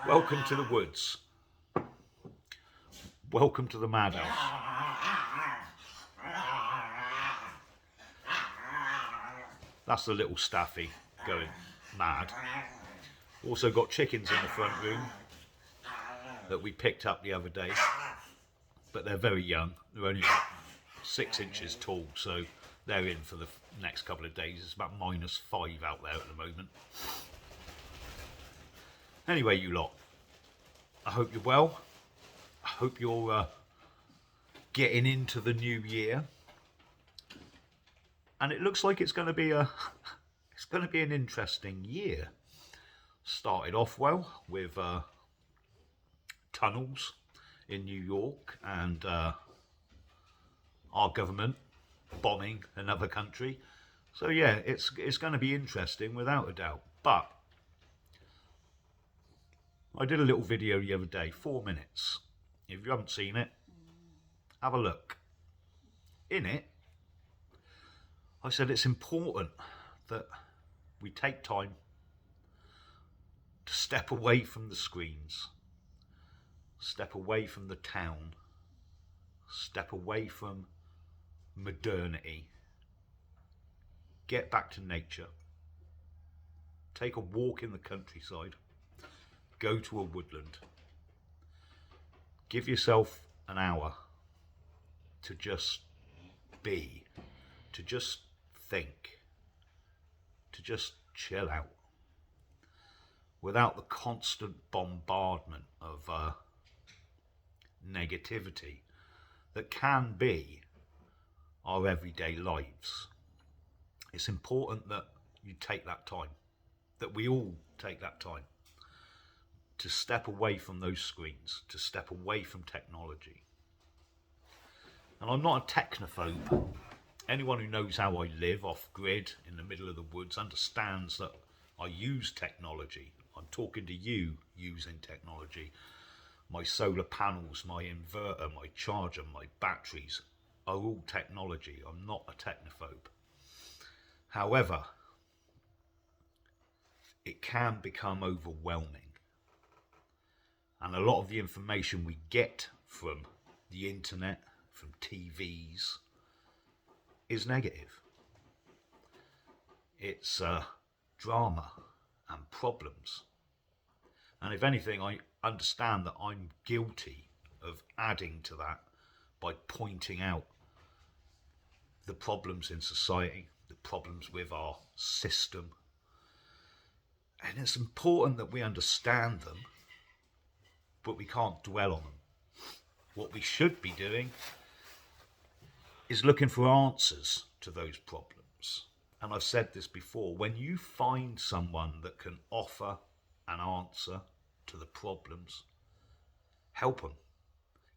Welcome to the woods. Welcome to the madhouse. That's the little Staffy going mad. Also got chickens in the front room that we picked up the other day, but they're very young. They're only about 6 inches tall, so they're in for the next couple of days. It's about -5 out there at the moment. Anyway, you lot, I hope you're well. I hope you're getting into the new year, and it looks like it's going to be an interesting year. Started off well with tunnels in New York and our government bombing another country. So yeah, it's going to be interesting without a doubt. But I did a little video the other day, 4 minutes. If you haven't seen it, have a look. In it, I said it's important that we take time to step away from the screens, step away from the town, step away from modernity, get back to nature, take a walk in the countryside, go to a woodland, give yourself an hour to just be, to just think, to just chill out without the constant bombardment of negativity that can be our everyday lives. It's important that you take that time, that we all take that time to step away from those screens, to step away from technology. And I'm not a technophobe. Anyone who knows how I live off grid in the middle of the woods understands that I use technology. I'm talking to you using technology. My solar panels, my inverter, my charger, my batteries are all technology. I'm not a technophobe. However, it can become overwhelming. And a lot of the information we get from the internet, from TVs, is negative. It's drama and problems. And if anything, I understand that I'm guilty of adding to that by pointing out the problems in society, the problems with our system. And it's important that we understand them, but we can't dwell on them. What we should be doing is looking for answers to those problems. And I've said this before, when you find someone that can offer an answer to the problems, help them,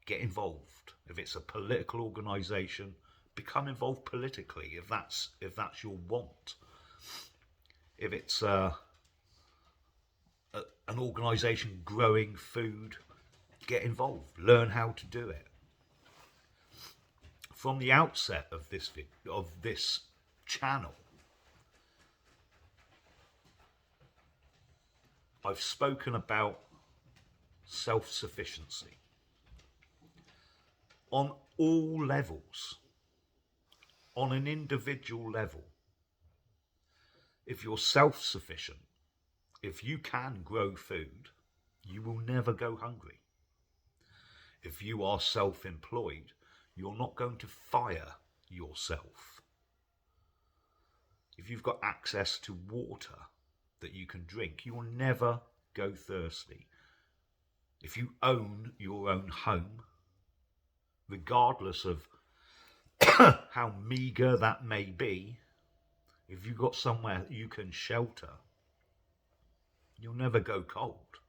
get involved. If it's a political organisation, become involved politically if that's your want. If it's an organisation growing food, get involved, learn how to do it. From the outset of this channel, I've spoken about self-sufficiency on all levels, on an individual level. If you're self-sufficient, if you can grow food, you will never go hungry. If you are self-employed, you're not going to fire yourself. If you've got access to water that you can drink, you will never go thirsty. If you own your own home, regardless of how meagre that may be, if you've got somewhere you can shelter, you'll never go cold.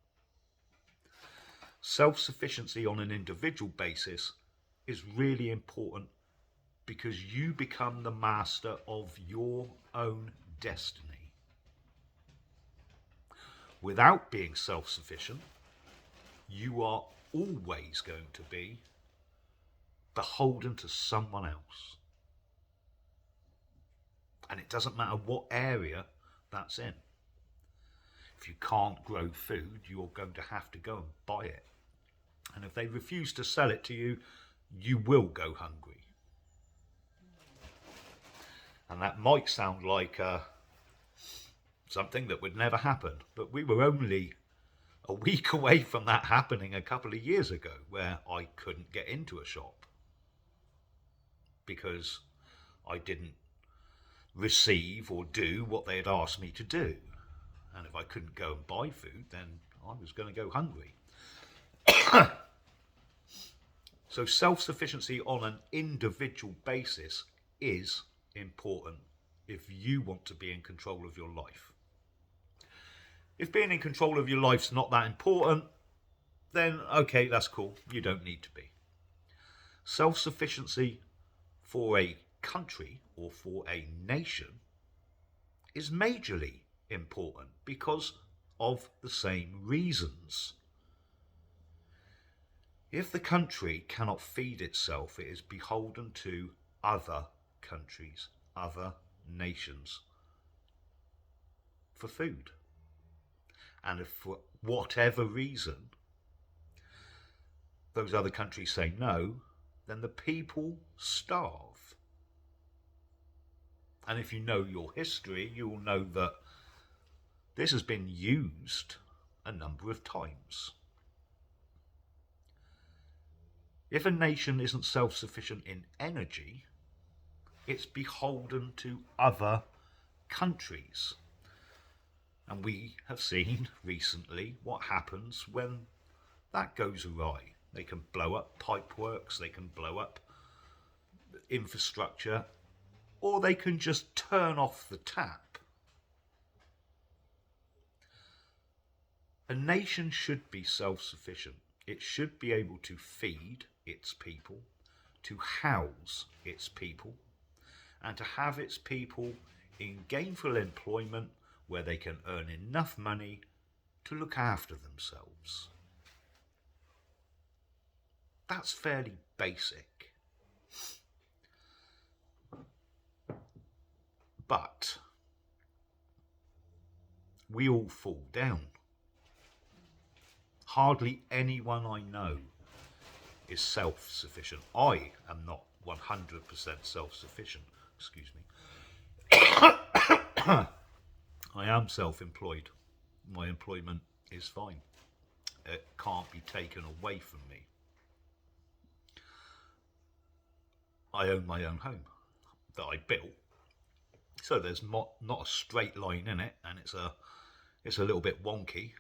Self-sufficiency on an individual basis is really important because you become the master of your own destiny. Without being self-sufficient, you are always going to be beholden to someone else. And it doesn't matter what area that's in. If you can't grow food, you're going to have to go and buy it. And if they refuse to sell it to you, you will go hungry. And that might sound like something that would never happen, but we were only a week away from that happening a couple of years ago, where I couldn't get into a shop because I didn't receive or do what they had asked me to do. And if I couldn't go and buy food, then I was going to go hungry. So self-sufficiency on an individual basis is important if you want to be in control of your life. If being in control of your life's not that important, then okay, that's cool. You don't need to be. Self-sufficiency for a country or for a nation is majorly important because of the same reasons. If the country cannot feed itself, it is beholden to other countries, other nations for food. And if for whatever reason those other countries say no, then the people starve. And if you know your history, you will know that this has been used a number of times. If a nation isn't self-sufficient in energy, it's beholden to other countries. And we have seen recently what happens when that goes awry. They can blow up pipeworks, they can blow up infrastructure, or they can just turn off the tap. A nation should be self-sufficient. It should be able to feed its people, to house its people, and to have its people in gainful employment where they can earn enough money to look after themselves. That's fairly basic. But we all fall down. Hardly anyone I know is self-sufficient. I am not 100% self-sufficient. Excuse me. I am self-employed. My employment is fine. It can't be taken away from me. I own my own home that I built. So there's not a straight line in it, and it's a little bit wonky,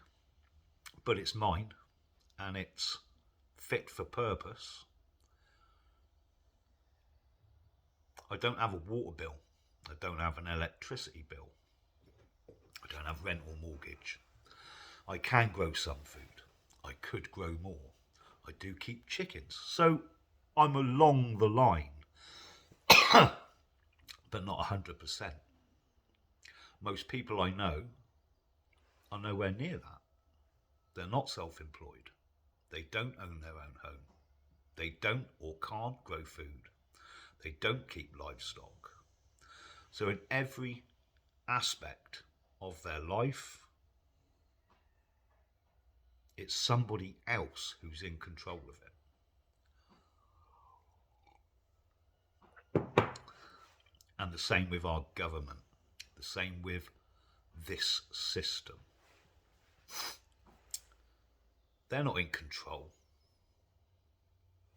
but it's mine and it's fit for purpose. I don't have a water bill. I don't have an electricity bill. I don't have rent or mortgage. I can grow some food. I could grow more. I do keep chickens. So I'm along the line, but not 100%. Most people I know are nowhere near that. They're not self-employed. They don't own their own home. They don't or can't grow food. They don't keep livestock. So in every aspect of their life, it's somebody else who's in control of it. And the same with our government. The same with this system. They're not in control.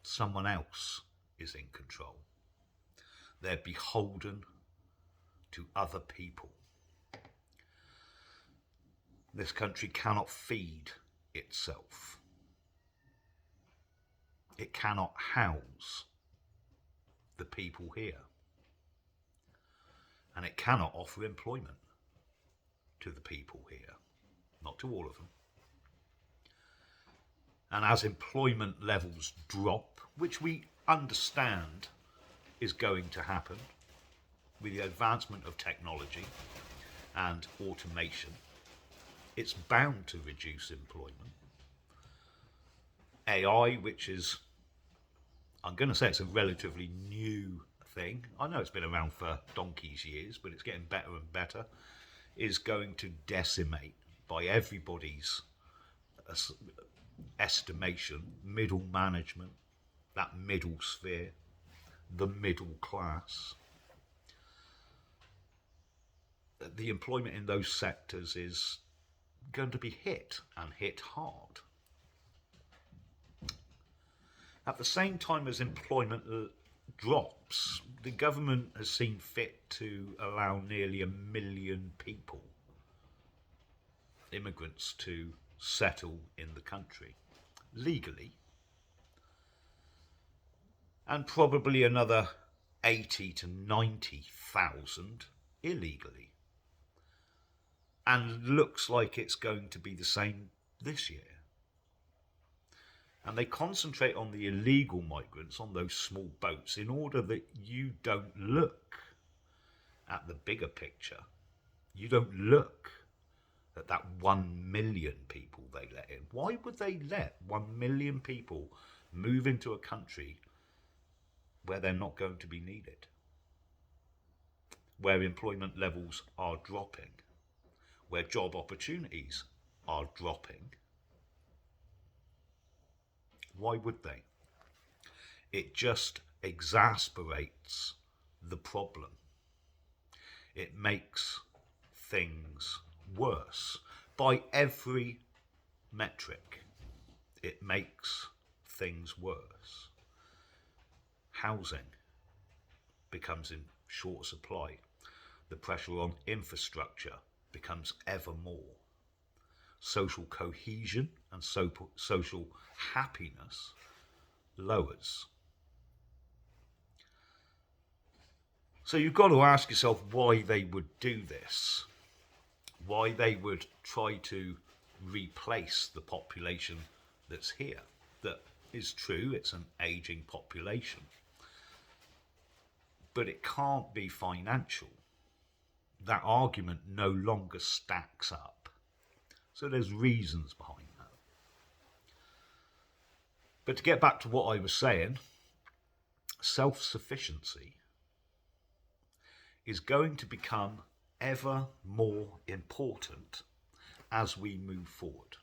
Someone else is in control. They're beholden to other people. This country cannot feed itself. It cannot house the people here. And it cannot offer employment to the people here. Not to all of them. And as employment levels drop, which we understand is going to happen with the advancement of technology and automation, it's bound to reduce employment. AI, which is, I'm going to say it's a relatively new thing. I know it's been around for donkey's years, but it's getting better and better, is going to decimate by everybody's estimation, middle management, that middle sphere, the middle class. The employment in those sectors is going to be hit, and hit hard. At the same time as employment drops, the government has seen fit to allow nearly 1 million people, immigrants, to settle in the country legally, and probably another 80 to 90,000 illegally. And looks like it's going to be the same this year. And they concentrate on the illegal migrants on those small boats in order that you don't look at the bigger picture. You don't look at that 1 million people they let in. Why would they let 1 million people move into a country where they're not going to be needed? Where employment levels are dropping? Where job opportunities are dropping? Why would they? It just exasperates the problem. It makes things worse. By every metric, it makes things worse. Housing becomes in short supply. The pressure on infrastructure becomes ever more. Social cohesion and social happiness lowers. So you've got to ask yourself why they would do this, why they would try to replace the population that's here. That is true, it's an ageing population, but it can't be financial. That argument no longer stacks up. So there's reasons behind that. But to get back to what I was saying, self-sufficiency is going to become ever more important as we move forward.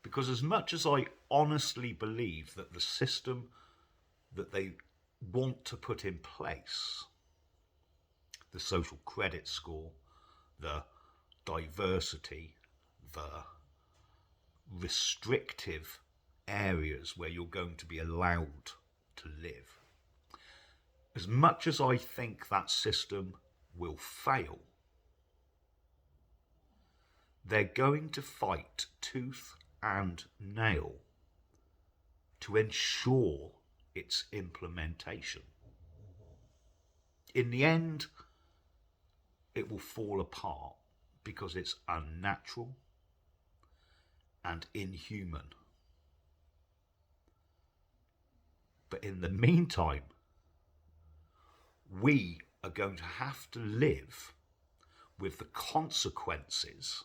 Because as much as I honestly believe that the system that they want to put in place, the social credit score, the diversity, the restrictive areas where you're going to be allowed to live, as much as I think that system will fail, they're going to fight tooth and nail to ensure its implementation. In the end, it will fall apart because it's unnatural and inhuman. But in the meantime, we are going to have to live with the consequences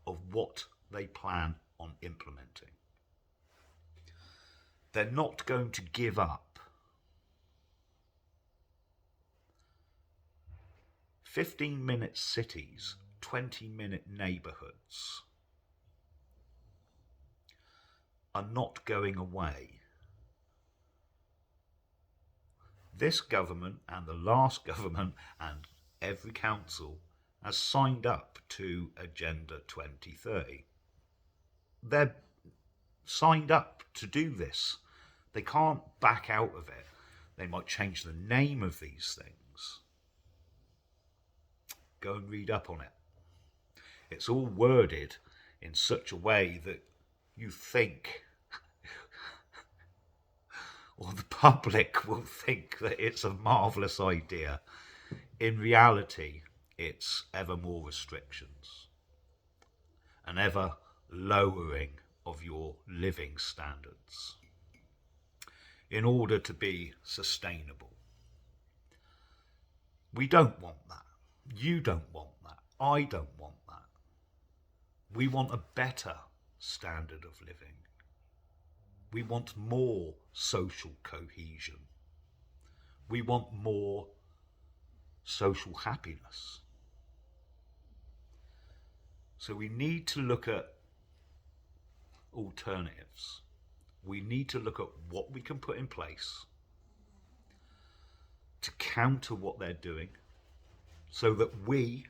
of what they plan on implementing. They're not going to give up. 15-minute cities, 20-minute neighbourhoods are not going away. This government and the last government and every council has signed up to Agenda 2030. They're signed up to do this. They can't back out of it. They might change the name of these things. Go and read up on it. It's all worded in such a way that you think, or the public will think, that it's a marvellous idea. In reality, it's ever more restrictions, an ever lowering of your living standards in order to be sustainable. We don't want that. You don't want that. I don't want that. We want a better standard of living. We want more social cohesion. We want more social happiness. So we need to look at alternatives. We need to look at what we can put in place to counter what they're doing so that we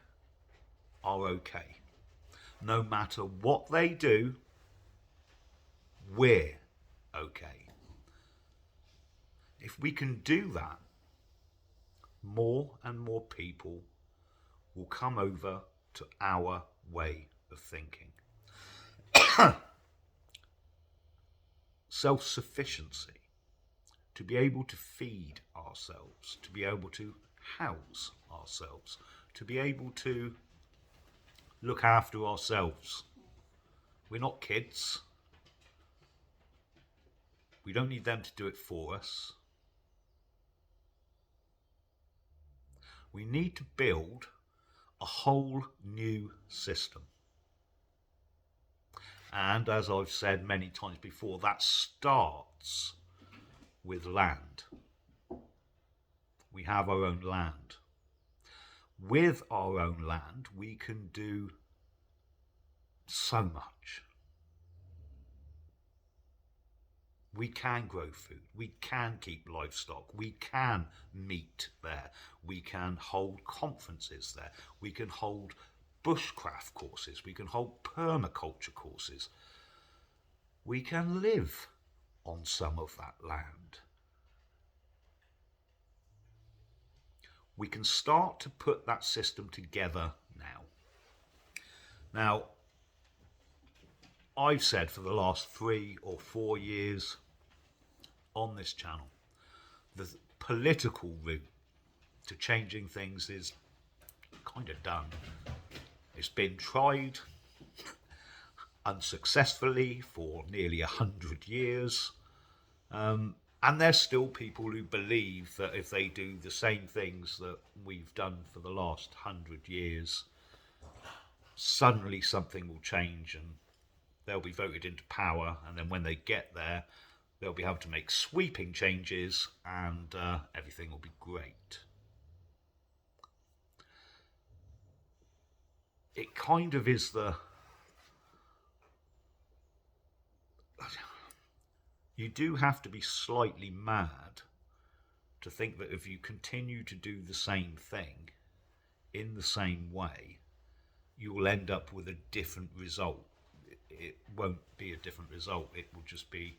are okay. No matter what they do, we're okay. If we can do that, more and more people will come over to our way of thinking. Self-sufficiency, to be able to feed ourselves, to be able to house ourselves, to be able to look after ourselves. We're not kids. We don't need them to do it for us. We need to build a whole new system. And as I've said many times before, that starts with land. We have our own land. With our own land, we can do so much. We can grow food, we can keep livestock, we can meet there, we can hold conferences there, we can hold bushcraft courses, we can hold permaculture courses. We can live on some of that land. We can start to put that system together now. Now, I've said for the last 3 or 4 years on this channel, the political route to changing things is kind of done. It's been tried unsuccessfully for nearly 100 years. And there's still people who believe that if they do the same things that we've done for the last 100 years, suddenly something will change and they'll be voted into power, and then when they get there, they'll be able to make sweeping changes and everything will be great. It kind of is the... You do have to be slightly mad to think that if you continue to do the same thing in the same way, you will end up with a different result. It won't be a different result. It will just be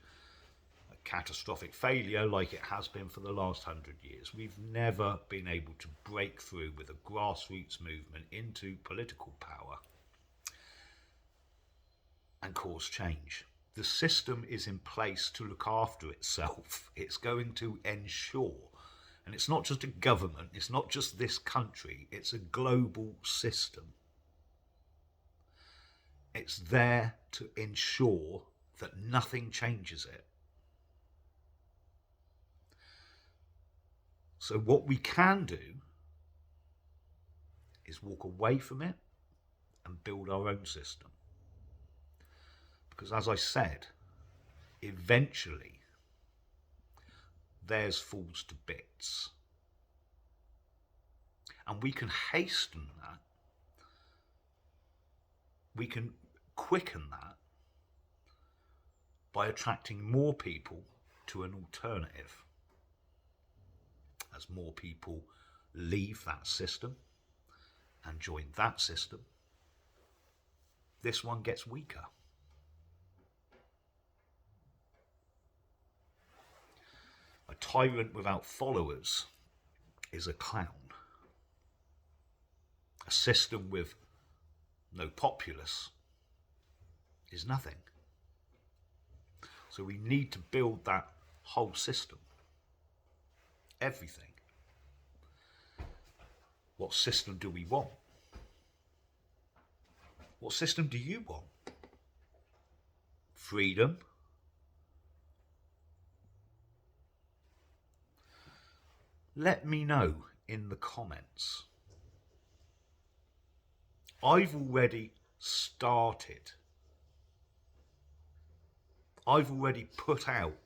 a catastrophic failure like it has been for the last 100 years. We've never been able to break through with a grassroots movement into political power and cause change. The system is in place to look after itself. It's going to ensure, and it's not just a government, it's not just this country, it's a global system. It's there to ensure that nothing changes it. So what we can do is walk away from it and build our own system. Because as I said, eventually theirs falls to bits. And we can hasten that. We can quicken that by attracting more people to an alternative. As more people leave that system and join that system, this one gets weaker. A tyrant without followers is a clown. A system with no populace is nothing. So we need to build that whole system. Everything. What system do we want? What system do you want? Freedom? Let me know in the comments. I've already started. I've already put out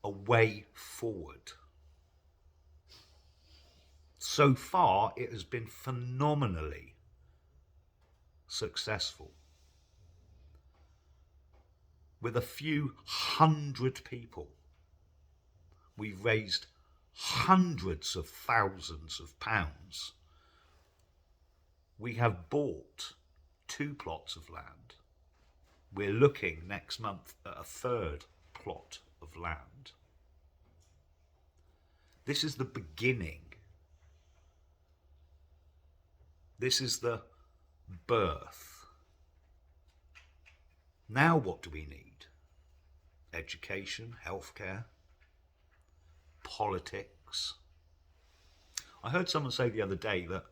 a way forward. So far, it has been phenomenally successful. With a few hundred people, we've raised hundreds of thousands of pounds. We have bought 2 plots of land. We're looking next month at a 3rd plot of land. This is the beginning. This is the birth. Now what do we need? Education, healthcare, politics. I heard someone say the other day that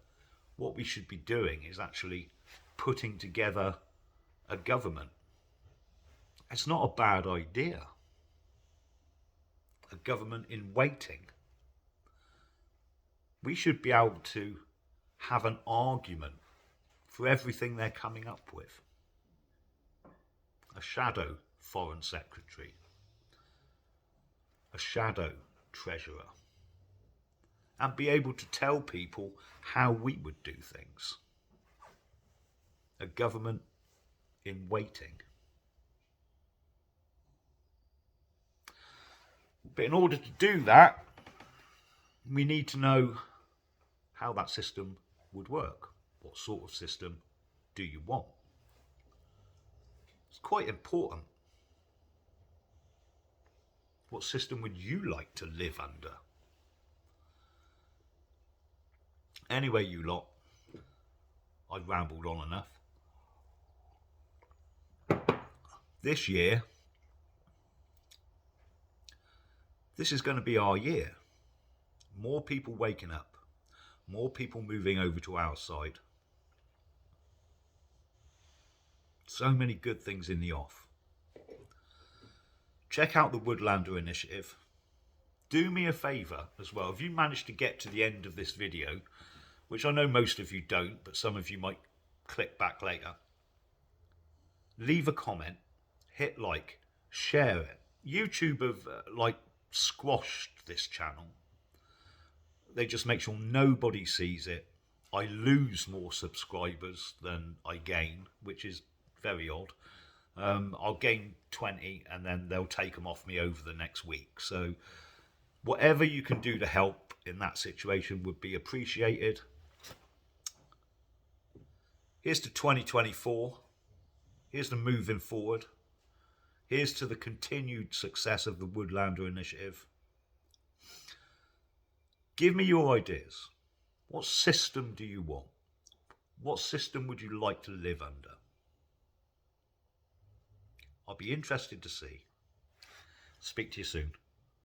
what we should be doing is actually putting together a government. It's not a bad idea. A government in waiting. We should be able to have an argument for everything they're coming up with. A shadow foreign secretary. A shadow treasurer. And be able to tell people how we would do things. A government in waiting. But in order to do that, we need to know how that system would work. What sort of system do you want? It's quite important. What system would you like to live under? Anyway, you lot, I've rambled on enough. This year, this is going to be our year. More people waking up. More people moving over to our side. So many good things in the off. Check out the Woodlander Initiative. Do me a favour as well. If you manage to get to the end of this video, which I know most of you don't, but some of you might click back later, leave a comment, hit like, share it. YouTube have squashed this channel. They just make sure nobody sees it. I lose more subscribers than I gain, which is very odd. I'll gain 20 and then they'll take them off me over the next week. So whatever you can do to help in that situation would be appreciated. Here's to 2024. Here's to moving forward. Here's to the continued success of the Woodlander Initiative. Give me your ideas. What system do you want? What system would you like to live under? I'll be interested to see. Speak to you soon.